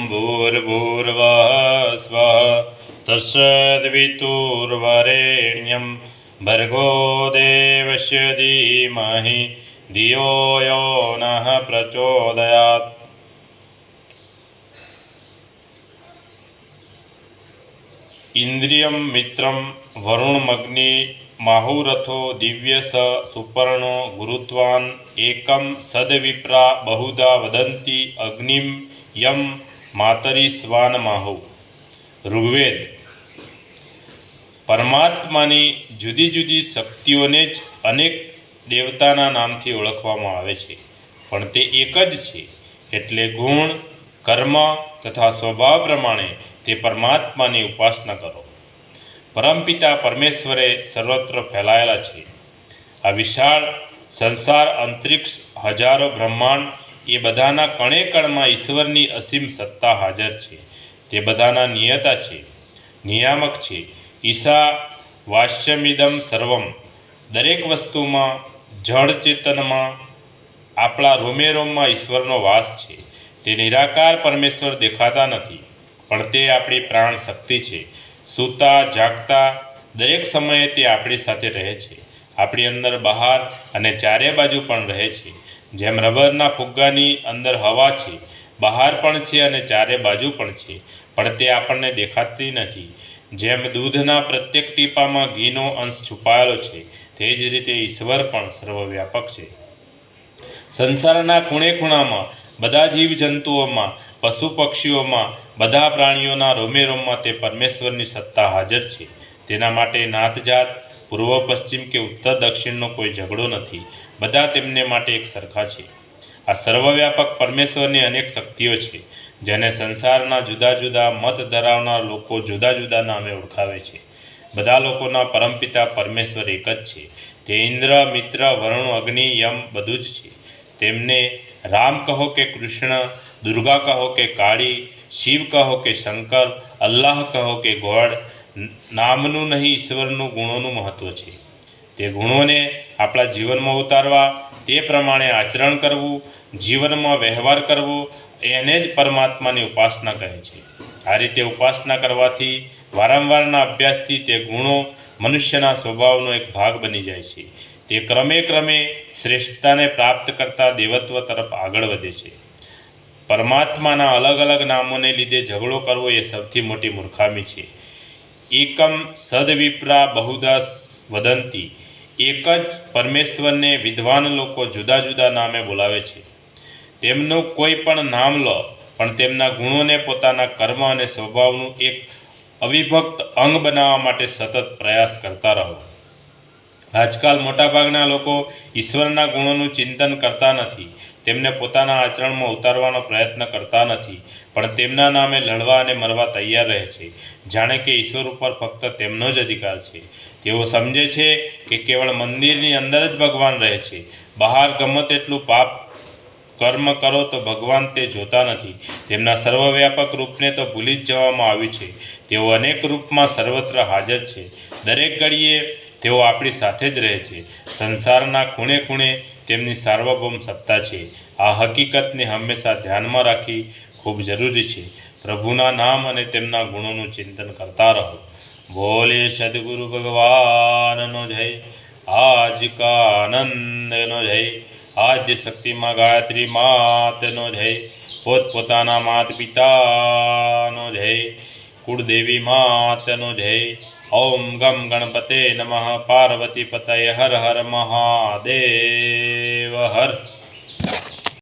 भूर्भुवः स्वः तत्सवितुर्वरेण्यं भर्गो देवस्य धीमहि धियो यो नः प्रचोदयात्। इंद्रियं मित्रं वरुणमग्नि माहुरथो दिव्य स सुपर्णो गुरुत्वान् एकं सद्विप्रा बहुधा वदन्ति अग्निं यम मातरी स्वान माहु। ऋग्वेद। परमात्मानी जुदी जुदी शक्तिओने ज अनेक देवताना नामथी ओळखवामां आवे छे, पण ते एक ज छे। एटले गुण, कर्म तथा स्वभाव प्रमाणे ते परमात्मानी उपासना करो। परमपिता परमेश्वरे सर्वत्र फैलायेला छे। आ विशाळ संसार, अंतरिक्ष, हजारों ब्रह्मांड ए बधाना कणे कणमां ईश्वरनी असीम सत्ता हाजर छे। ते बधाना नियता छे, नियामक छे। ईशा वास्यमिदं सर्वं। दरेक वस्तुमां, जड़ चेतनमां, आपणा रोमे रोममां ईश्वरनो वास छे। ते निराकार परमेश्वर देखाता नथी, पण ते आपणी प्राण शक्ति छे। सूता जागता दरेक समये ते आपणी साथे रहे छे। आपणी अंदर, बहार अने चारे बाजू पण रहे छे। जेम रबરના ફુગ્ગાની અંદર હવા છે, બહાર પણ છે અને ચારે બાજુ પણ છે, પણ તે આપણને દેખાતી નથી। જેમ દૂધના પ્રત્યેક ટીપામાં ઘીનો અંશ છુપાયેલો છે, તે જ રીતે ઈશ્વર પણ સર્વવ્યાપક છે। સંસારના ખૂણે ખૂણામાં, બધા જીવજંતુઓમાં, પશુ પક્ષીઓમાં, બધા પ્રાણીઓના રોમે રોમમાં તે પરમેશ્વરની સત્તા હાજર છે। તેના માટે નાત જાત, પૂર્વ પશ્ચિમ કે ઉત્તર દક્ષિણનો કોઈ ઝઘડો નથી। બધા તેમને માટે એક સરખા છે। આ સર્વવ્યાપક પરમેશ્વરની અનેક શક્તિઓ છે, જેને સંસારના જુદા જુદા મત ધરાવનાર લોકો જુદા જુદા નામે ઓળખાવે છે। બધા લોકોના પરમપિતા પરમેશ્વર એક જ છે। તે ઇન્દ્ર, મિત્ર, વરુણ, અગ્નિ, યમ બધું જ છે। તેમને રામ કહો કે કૃષ્ણ, દુર્ગા કહો કે કાળી, શિવ કહો કે શંકર, અલ્લાહ કહો કે ગોડ, નામનું નહીં ઈશ્વરનું ગુણોનું મહત્વ છે। તે ગુણોને આપણા જીવનમાં ઉતારવા, તે પ્રમાણે આચરણ કરવું, જીવનમાં વ્યવહાર કરવો, એને જ પરમાત્માની ઉપાસના કહે છે। આ રીતે ઉપાસના કરવાથી, વારંવારના અભ્યાસથી તે ગુણો મનુષ્યના સ્વભાવનો એક ભાગ બની જાય છે। તે ક્રમે ક્રમે શ્રેષ્ઠતાને પ્રાપ્ત કરતા દેવત્વ તરફ આગળ વધે છે। પરમાત્માના અલગ અલગ નામોને લીધે ઝઘડો કરવો એ સૌથી મોટી મૂર્ખામી છે। એકમ સદ્વિપ્રા બહુધા વદંતી। એક જ પરમેશ્વરને વિદ્વાન લોકો જુદા જુદા નામે બોલાવે છે। તેમનું કોઈ પણ નામ લો, પણ તેમના ગુણોને પોતાના કર્મ અને સ્વભાવનું એક અવિભક્ત અંગ બનાવવા માટે સતત પ્રયાસ કરતા રહો। આજકાલ મોટાભાગના લોકો ઈશ્વરના ગુણોનું ચિંતન કરતા નથી, તેમને પોતાના આચરણમાં ઉતારવાનો પ્રયત્ન કરતા નથી, પણ તેમના નામે લડવા અને મરવા તૈયાર રહે છે, જાણે કે ઈશ્વર ઉપર ફક્ત તેમનો જ અધિકાર છે। તેઓ સમજે છે કે કેવળ મંદિરની અંદર જ ભગવાન રહે છે। બહાર ગમે તેટલું પાપ કર્મ કરો તો ભગવાન તે જોતા નથી। તેમના સર્વવ્યાપક રૂપને તો ભૂલી જ જવામાં આવ્યું છે। તેઓ અનેક રૂપમાં સર્વત્ર હાજર છે। દરેક ઘડીએ તેઓ આપણી સાથે જ રહે છે। સંસારના ખૂણે ખૂણે તેમની સાર્વભૌમ સત્તા છે। આ હકીકતને હંમેશા ધ્યાનમાં રાખી ખૂબ જરૂરી છે। પ્રભુના નામ અને તેમના ગુણોનું ચિંતન કરતા રહો। બોલે સદગુરુ ભગવાનનો જય। આજ કા આનંદનો જય। આદ્ય શક્તિમાં ગાયત્રી માતનો જય। પોતપોતાના માત પિતાનો જય। કુળદેવી માતનો જય। ओम गम गणपते नमः। पार्वती पतये हर हर महादेव हर।